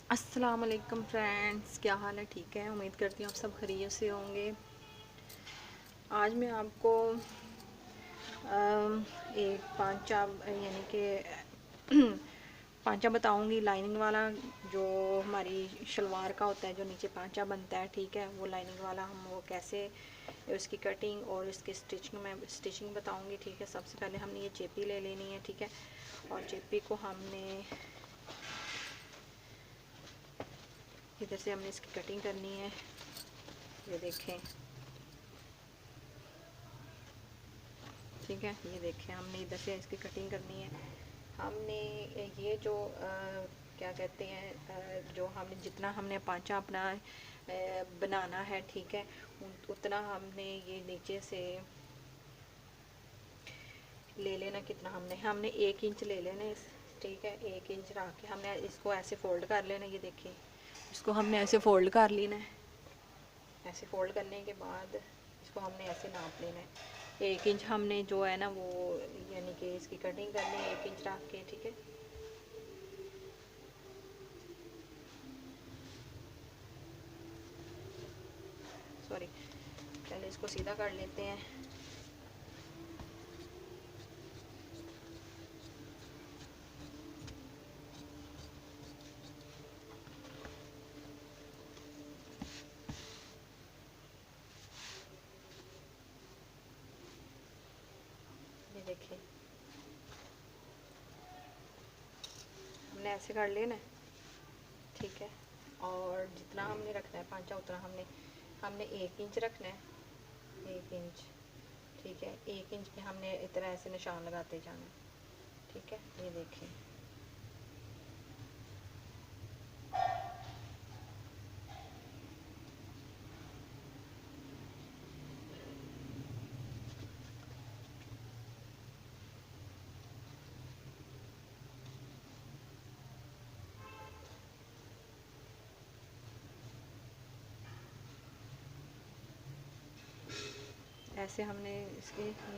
अस्सलाम वालेकुम फ्रेंड्स, क्या हाल है? ठीक है, उम्मीद करती हूँ आप सब खैरियत से होंगे। आज मैं आपको एक पांचा यानी कि पांचा बताऊंगी लाइनिंग वाला, जो हमारी शलवार का होता है, जो नीचे पांचा बनता है। ठीक है, वो लाइनिंग वाला हम वो कैसे उसकी कटिंग और इसकी स्टिचिंग में स्टिचिंग बताऊंगी। ठीक है, सबसे पहले हमने ये चेपी ले लेनी है। ठीक है, और चेपी को हमने इधर से हमने इसकी कटिंग करनी है। ये देखें, ठीक है, ये देखें, हमने इधर से इसकी कटिंग करनी है। हमने ये जो क्या कहते हैं, जो हमने जितना हमने पांचा अपना बनाना है, ठीक है, उतना हमने ये नीचे से ले लेना। कितना हमने 1 इंच ले लेना। ठीक है, 1 इंच रख के हमने इसको ऐसे फोल्ड कर लेना। ये देखिए, इसको हमने ऐसे फोल्ड कर लेना है। ऐसे फोल्ड करने के बाद इसको हमने ऐसे नाप लेना है। 1 इंच हमने जो है ना वो यानी कि इसकी कटिंग करनी है 1 इंच रख के। ठीक है, सॉरी, पहले इसको सीधा कर लेते हैं। ये देखिए, हमने ऐसे कर लेना है। ठीक है, और जितना हमने रखना है पांचा उतना हमने हमने 1 इंच रखना है। 1 इंच, ठीक है, 1 इंच पे हमने इतना ऐसे निशान लगाते जाना है। ठीक है, ये देखें, ऐसे हमने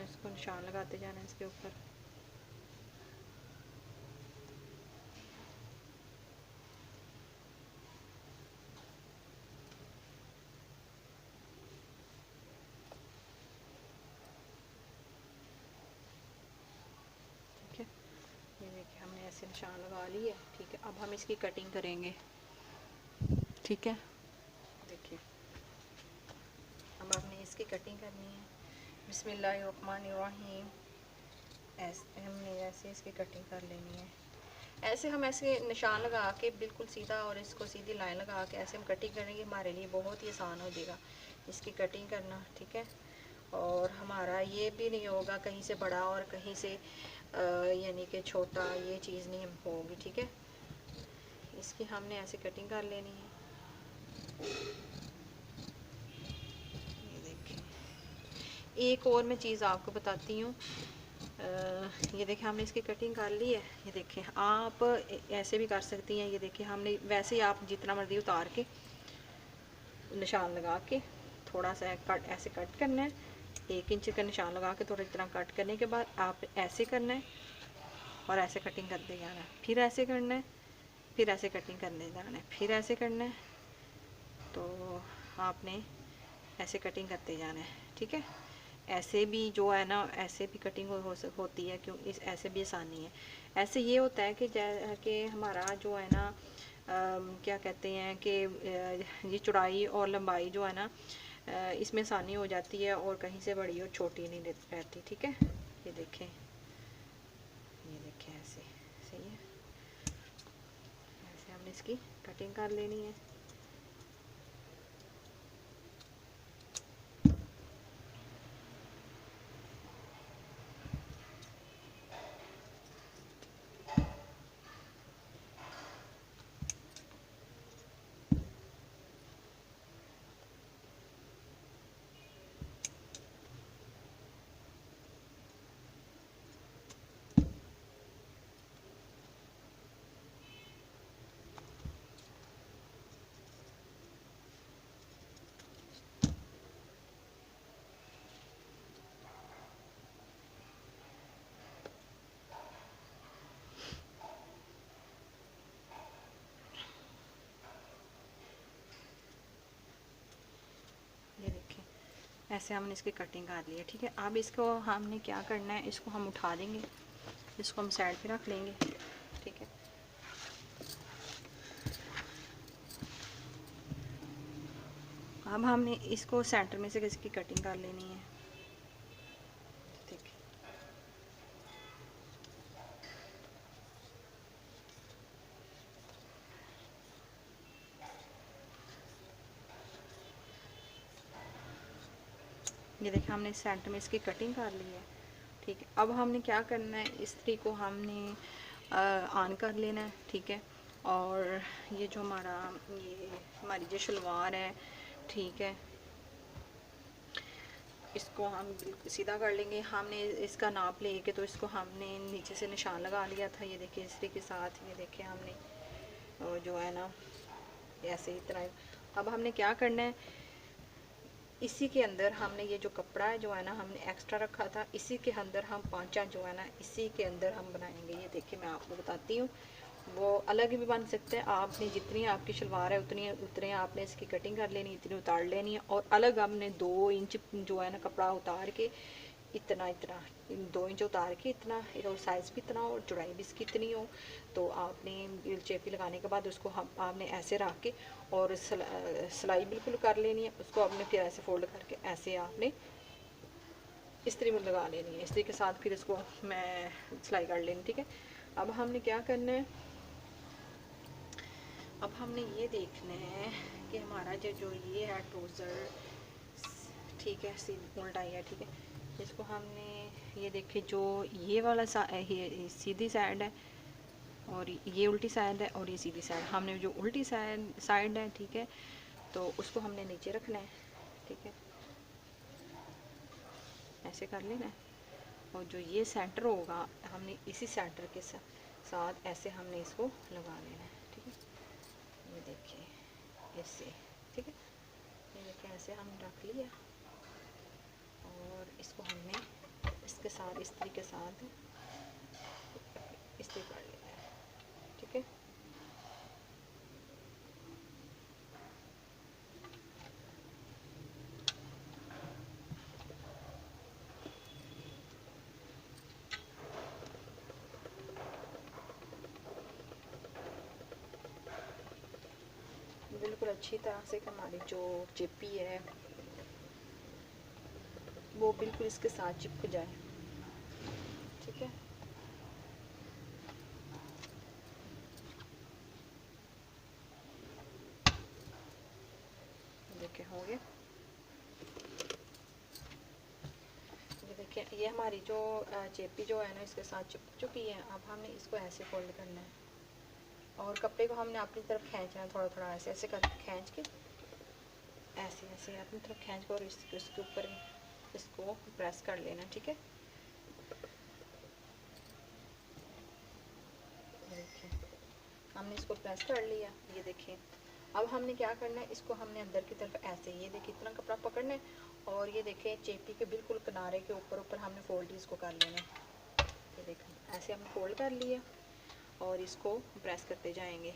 इसको निशान लगाते जाना है इसके ऊपर। ठीक है, ये देखिए, हमने ऐसे निशान लगा लिए। ठीक है, अब हम इसकी कटिंग करेंगे। ठीक है, देखिए, अब हमने इसकी कटिंग करनी है। बिस्मिल्लाहिर्रहमानिर्रहीम। ऐसे हमने ऐसे इसकी कटिंग कर लेनी है। ऐसे हम ऐसे निशान लगा के बिल्कुल सीधा, और इसको सीधी लाइन लगा के ऐसे हम कटिंग करेंगे, हमारे लिए बहुत ही आसान हो जाएगा इसकी कटिंग करना। ठीक है, और हमारा ये भी नहीं होगा कहीं से बड़ा और कहीं से यानी कि छोटा, ये चीज़ नहीं होगी। ठीक है, इसकी हमने ऐसे कटिंग कर लेनी है। ये देखिए, एक और मैं चीज़ आपको बताती हूँ। ये देखिए, हमने इसकी कटिंग कर ली है। ये देखें, आप ऐसे भी कर सकती हैं। ये देखिए, हमने वैसे ही आप जितना मर्ज़ी उतार के निशान लगा के थोड़ा सा कट ऐसे कट करना है। 1 इंच का निशान लगा के थोड़ा इतना कट करने के बाद आप ऐसे करना है और ऐसे कटिंग करते जाना है। फिर ऐसे करना है, फिर ऐसे कटिंग करने जाना है, फिर ऐसे करना है। तो आपने ऐसे कटिंग करते जाना है। ठीक है, ऐसे भी जो है ना, ऐसे भी कटिंग होती है, क्यों इस ऐसे भी आसानी है। ऐसे ये होता है कि हमारा जो है ना क्या कहते हैं कि ये चौड़ाई और लंबाई जो है ना इसमें आसानी हो जाती है, और कहीं से बड़ी और छोटी नहीं रहती। ठीक है, ये देखें, ये देखें, ऐसे सही है। ऐसे हमने इसकी कटिंग कर लेनी है। ऐसे हमने इसकी कटिंग कर ली है। ठीक है, अब इसको हमने क्या करना है, इसको हम उठा देंगे, इसको हम साइड पे रख लेंगे। ठीक है, अब हमने इसको सेंटर में से इसकी कटिंग कर लेनी है। ठीक है, ये देखिए हमने सेंटर में इसकी कटिंग कर ली है। ठीक है, अब हमने क्या करना है, इस्त्री को हमने ऑन कर लेना है। ठीक है, और ये जो हमारी जो शलवार है, ठीक है, इसको हम बिल्कुल सीधा कर लेंगे। हमने इसका नाप लेके तो इसको हमने नीचे से निशान लगा लिया था, ये देखिए इस्त्री के साथ। ये देखिए हमने जो है ना ऐसे ही तरह। अब हमने क्या करना है, इसी के अंदर हमने ये जो कपड़ा है जो है ना हमने एक्स्ट्रा रखा था, इसी के अंदर हम पांचा जो है ना इसी के अंदर हम बनाएंगे। ये देखिए मैं आपको बताती हूँ, वो अलग भी बन सकते हैं। आपने जितनी आपकी शलवार है उतनी आपने इसकी कटिंग कर लेनी, इतनी उतार लेनी है, और अलग हमने 2 इंच जो है ना कपड़ा उतार के इतना 2 इंच उतार के इतना, और साइज़ भी इतना और चौड़ाई भी इसकी इतनी हो। तो आपने चेपी लगाने के बाद उसको आपने ऐसे रख के और सिलाई बिल्कुल कर लेनी है। उसको आपने फिर ऐसे फोल्ड करके ऐसे आपने इस्त्री में लगा लेनी है। इस्त्री के साथ फिर इसको मैं सिलाई कर लेनी। ठीक है, अब हमने क्या करना है, अब हमने ये देखना है कि हमारा जो ये है ट्राउज़र, ठीक है, उल्टा ही है। ठीक है, इसको हमने ये देखिए जो ये वाला सीधी साइड है और ये उल्टी साइड है और ये सीधी साइड, हमने जो उल्टी साइड है, ठीक है, तो उसको हमने नीचे रखना है। ठीक है, ऐसे कर लेना है, और जो ये सेंटर होगा हमने इसी सेंटर के साथ ऐसे हमने इसको लगा लेना है। ठीक है, ये देखिए इससे। ठीक है, ये देखिए ऐसे हम रख लिया, और इसको हमने इसके साथ इस्त्री के साथ इस्त्री कर लेना है। ठीक है, बिल्कुल अच्छी तरह से हमारी जो चिप्पी है वो बिल्कुल इसके साथ चिपक जाए। ठीक है, देखिए हो गया। ये देखिए ये हमारी जो चिप्पी जो है ना इसके साथ चिपक चुकी है। अब हमने इसको ऐसे फोल्ड करना है, और कपड़े को हमने अपनी तरफ खींचना है, थोड़ा थोड़ा ऐसे ऐसे कर खींच के, ऐसे ऐसे अपनी तरफ खींच कर इसके ऊपर इसको प्रेस कर लेना। ठीक है, देखिए हमने इसको प्रेस कर लिया। ये देखिए अब हमने क्या करना है, इसको हमने अंदर की तरफ ऐसे, ये देखिए इतना कपड़ा पकड़ना है, और ये देखें चेपी के बिल्कुल किनारे के ऊपर हमने फोल्ड इसको कर लेना है। ये देखें ऐसे हमने फोल्ड कर लिया, और इसको प्रेस करते जाएंगे।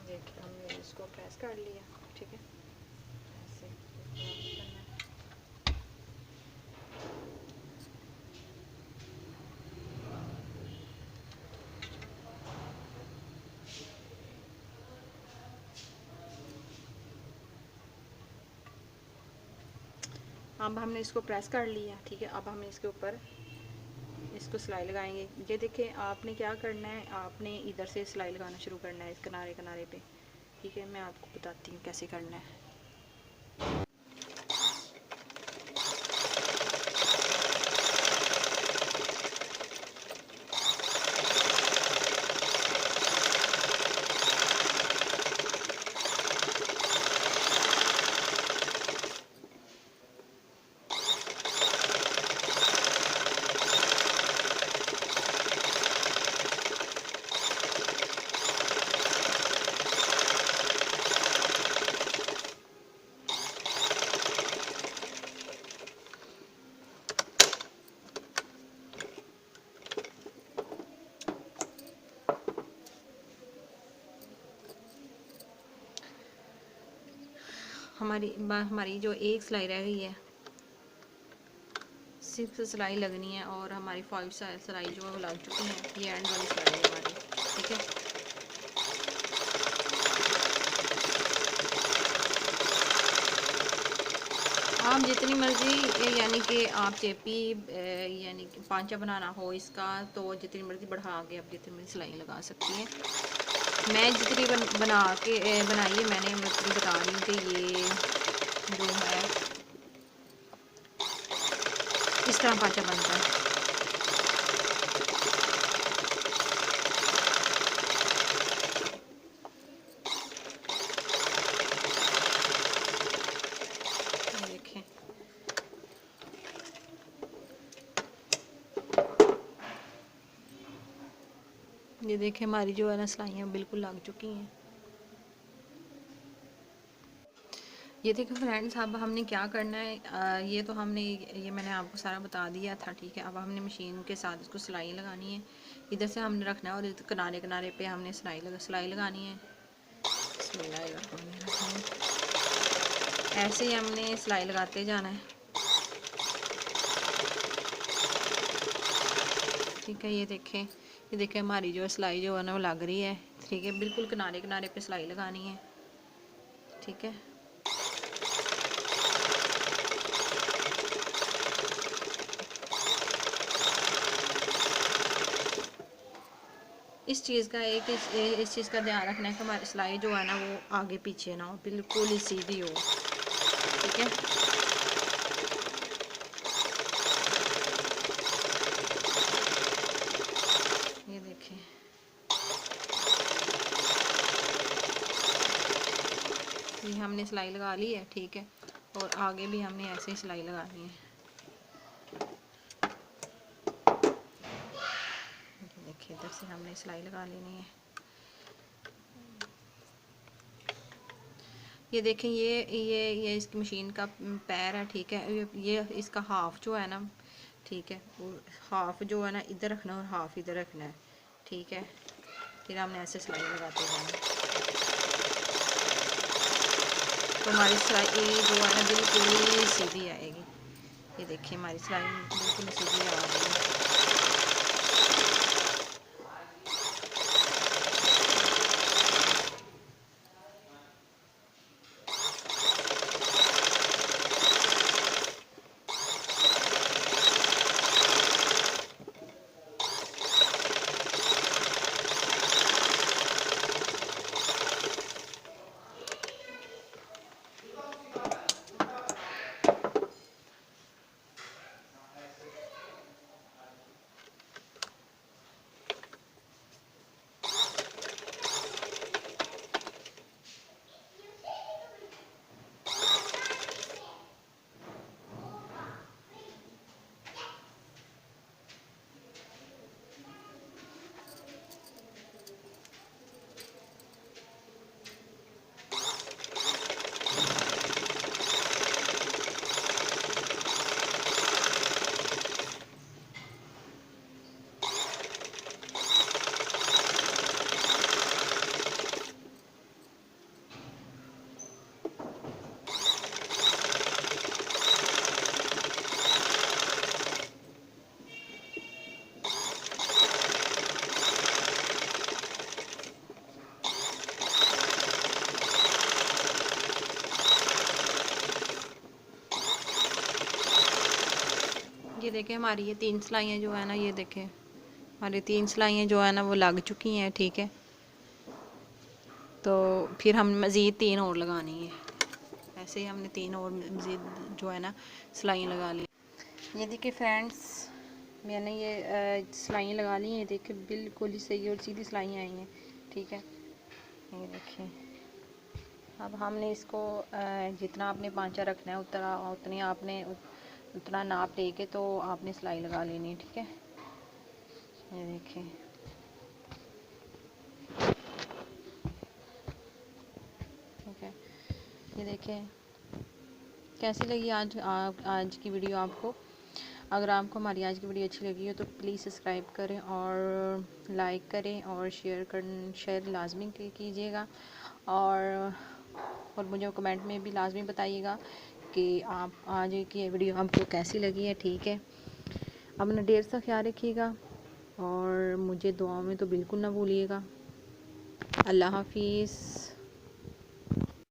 देखिए हमने इसको प्रेस कर लिया। ठीक है, ऐसे करना है। अब हमने इसको प्रेस कर लिया। ठीक है, अब हम इसके ऊपर इसको सिलाई लगाएंगे। ये देखिए आपने क्या करना है, आपने इधर से सिलाई लगाना शुरू करना है इस किनारे किनारे पे। ठीक है, मैं आपको बताती हूँ कैसे करना है। हमारी जो एक सिलाई रह गई है, 6 सिलाई लगनी है और हमारी 5 सिलाई जो है वो लग चुकी है। ये एंड वाली सिलाई है हमारी, ठीक है। आप जितनी मर्ज़ी, यानी कि आप चेपी यानी कि पांचा बनाना हो इसका, तो जितनी मर्ज़ी बढ़ा के आप जितनी मर्ज़ी सिलाई लगा सकती हैं। मैं जितनी बनाई है मैंने, मैं उतनी बता रही हूँ कि ये जो है इस तरह पांचा बनता है। ये देखें, ये देखें हमारी जो है ना सिलाइयाँ बिल्कुल लग चुकी हैं। ये देखो फ्रेंड्स, अब हमने क्या करना है, ये तो हमने, ये मैंने आपको सारा बता दिया था, ठीक है। अब हमने मशीन के साथ इसको सिलाई लगानी है। इधर से हमने रखना है और इधर किनारे किनारे पे हमने सिलाई लगानी है। ऐसे ही हमने सिलाई लगाते जाना है, ठीक है। ये देखें हमारी जो सिलाई जो है ना वो लग रही है, ठीक है। बिल्कुल किनारे किनारे पे सिलाई लगानी है, ठीक है। इस चीज़ का इस चीज़ का ध्यान रखना है कि हमारी सिलाई जो है ना वो आगे पीछे ना हो, बिल्कुल ही सीधी हो, ठीक है। ये देखें, ये हमने सिलाई लगा ली है, ठीक है। और आगे भी हमने ऐसे ही सिलाई लगानी है। देखिए इधर से हमने सिलाई लगा लेनी है। ये देखें, ये इसकी मशीन का पैर है, ठीक है। ये इसका हाफ जो है ना, ठीक है, वो हाफ जो है ना इधर रखना है और हाफ इधर रखना है, ठीक है। फिर हमने ऐसे सिलाई लगाते जाना, तो हमारी सिलाई जो है ना बिल्कुल सीधी आएगी। ये देखिए हमारी सिलाई बिल्कुल सीधी आ रही है। ये देखें हमारी ये 3 सिलाइयाँ जो है ना, ये देखें हमारी 3 सिलाइयाँ जो है ना वो लग चुकी हैं, ठीक है। तो फिर हम मज़ीद 3 और लगानी है। ऐसे ही हमने 3 और मज़ीद जो है ना सिलाइयाँ लगा ली। ये देखिए फ्रेंड्स, मैंने ये सिलाइयाँ लगा ली हैं। ये देखिए बिल्कुल ही सही और सीधी सिलाइयाँ आई हैं, ठीक है। ये देखिए, अब हमने इसको जितना आपने पांचा रखना है उतनी आपने उतना नाप लेके तो आपने सिलाई लगा लेनी है, ठीक है। ये देखिए, ठीक है। ये देखें कैसी लगी आज की वीडियो आपको। अगर आपको हमारी आज की वीडियो अच्छी लगी हो तो प्लीज़ सब्सक्राइब करें और लाइक करें और शेयर लाजमी कीजिएगा। और और मुझे कमेंट में भी लाजमी बताइएगा कि आप आज की ये वीडियो आपको कैसी लगी है। ठीक है, अपना ढेर सा ख्याल रखिएगा और मुझे दुआ में तो बिल्कुल ना भूलिएगा। अल्लाह हाफिज़।